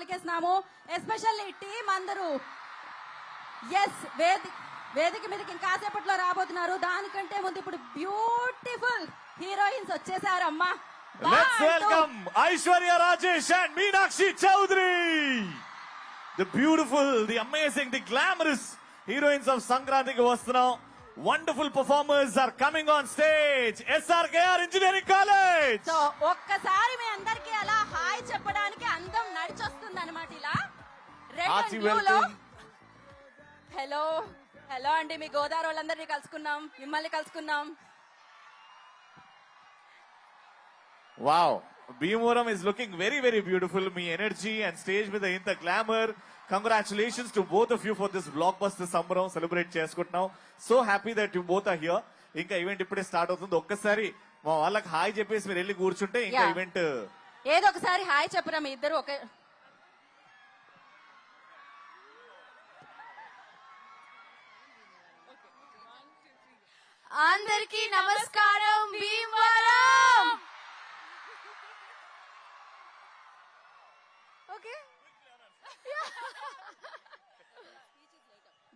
పలికేస్తున్నాము. Especially team అందరూ ఎస్ వేదిక మీదకి ఇంకాసేపట్లో రాబోతున్నారు. దానికంటే ముందు ఇప్పుడు బ్యూటిఫుల్ హీరోయిన్స్ వచ్చేసారమ్మా. Let's welcome Aishwarya Rajesh and Meenakshi Chaudhary. The beautiful, the amazing, the glamorous heroines of Sankranthiki Vastunnam. Wonderful performers are coming on stage. SRKR Engineering College. So ఒక్కసారి మీ అందరికి అలా హాయ్ చెప్పడానికి అందం నడిచొస్తుంది అనమాట. ఇలా Hearty red welcome. Hello hello అండి, మీ గోదావరి వాళ్ళందరినీ కలుసుకున్నాం, మిమ్మల్ని కలుసుకున్నాం. Wow, Bhimavaram is looking very, very beautiful. Me energy and stage with the inta glamour. Congratulations to both of you for this blockbuster Sambaram celebrate చేసుకుంటున్నాం. So happy that you both are here. ఇంకా event ఇప్పుడే start అవుతుంది. ఒక్కసారి మా వాళ్ళకి hi చెప్పేసి మీరు వెళ్ళి కూర్చుంటే ఇంకా Yeah. ఈవెంట్ ఏదో ఒకసారి హాయ్ చెప్పరా మీ ఇద్దరు. ఒక అందరికీ నమస్కారం. Bhimavaram. Okay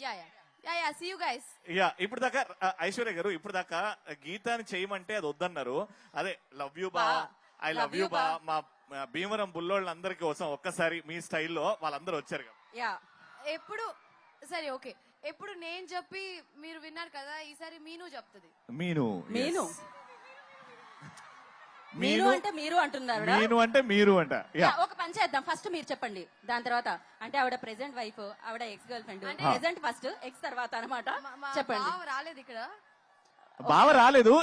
ya see you guys. Ya ఇప్పుడు దాకా ఐశ్వర్య గారు ఇప్పుడు దాకా గీతాన్ని చేయమంటే అది వద్దన్నారు. అదే లవ్ యూ బా, ఐ లవ్ యూ బా, మా భీమవరం బుల్లోళ్ళందరి కోసం ఒక్కసారి మీ స్టైల్లో వాళ్ళందరూ వచ్చారు కదా. యా ఎప్పుడు సరే ఓకే, ఎప్పుడు నేను చెప్పి మీరు విన్నారు కదా, ఈసారి మీను చెప్తుంది. మీను మీను yes. మీరు అంటే మీరు అంటున్నారు. మీను అంటే మీరు అంట. యా ఒక పని చేద్దాం, ఫస్ట్ మీరు చెప్పండి, దాని తర్వాత అంటే ఆవిడ ప్రెసెంట్ వైఫ్, ఆవిడ ex girl friend, present first X తర్వాత అనమాట. చెప్పండి. బావ రాలేదు ఇక్కడ. బావ రాలేదు,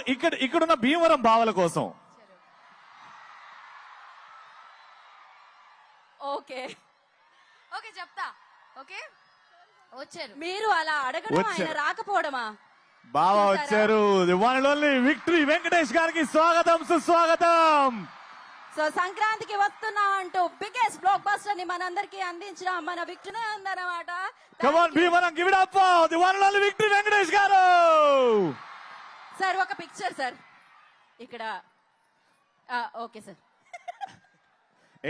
ఇక్కడున్న భీమవరం బావల కోసం. ఓకే ఓకే చెప్తా. ఓకే వచ్చారు. మీరు అలా అడగడం, ఆయన వచ్చారు. రాకపోవడమా? బావ వచ్చారు. The one and only victory Venkatesh గారికి స్వాగతం సుస్వాగతం. సో సంక్రాంతికి వస్తున్నాం అంటూ బిగ్గెస్ట్ బ్లాక్ బస్టర్ ని మనందరికి అందించిన మన విక్టరీ ఉందన్నమాట. Come on Bhimavaram, give it up for the one and only victory Venkatesh గారు. సార్ ఒక పిక్చర్ సార్ ఇక్కడ. Okay sir.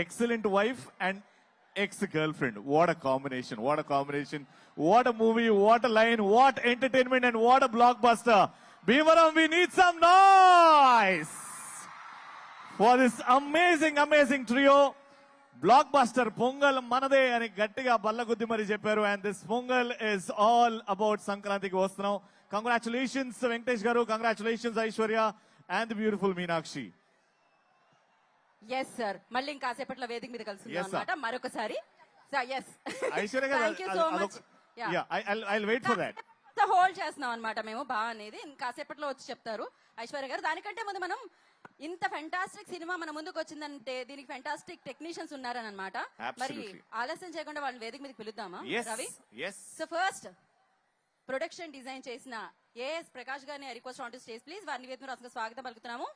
Excellent wife and ex-girlfriend. What a combination. What a combination. What a movie. What a line. What entertainment and what a blockbuster. Bhimavaram, we need some noise for this amazing, amazing trio. Blockbuster Pongal Manade and Gattiga Ballaguddi Mari Chepparu. And this Pongal is all about Sankrantiki Vastunnam. Congratulations, Venkatesh Garu. Congratulations, Aishwarya. And the beautiful Meenakshi. Yes sir, మళ్ళీ ఇంకాసేపట్లో వేదిక మీద కలుసుకుందాం Yes, sir. అనమాట మరొకసారి. Yes Aishwarya garu, thank you so much. I'll wait for that. Hold చేస్తున్నాం అనమాట మేము. బాగా అనేది ఇంకాసేపట్లో వచ్చి చెప్తారు ఐశ్వర్య గారు. దానికంటే ముందు మనం ఇంత ఫెంటాస్టిక్ సినిమా మన ముందుకు వచ్చిందంటే దీనికి ఫెంటాస్టిక్ టెక్నీషియన్స్ ఉన్నారని అనమాట. మరి Absolutely. ఆలస్యం చేయకుండా వాళ్ళని వేదిక మీదకి పిలుద్దామా Yes, Ravi? yes. So first production design చేసిన ఏఎస్ ప్రకాష్ గారిని request on to stage please. వారిని వేదిక మీద స్వాగతం పలుకుతున్నాము.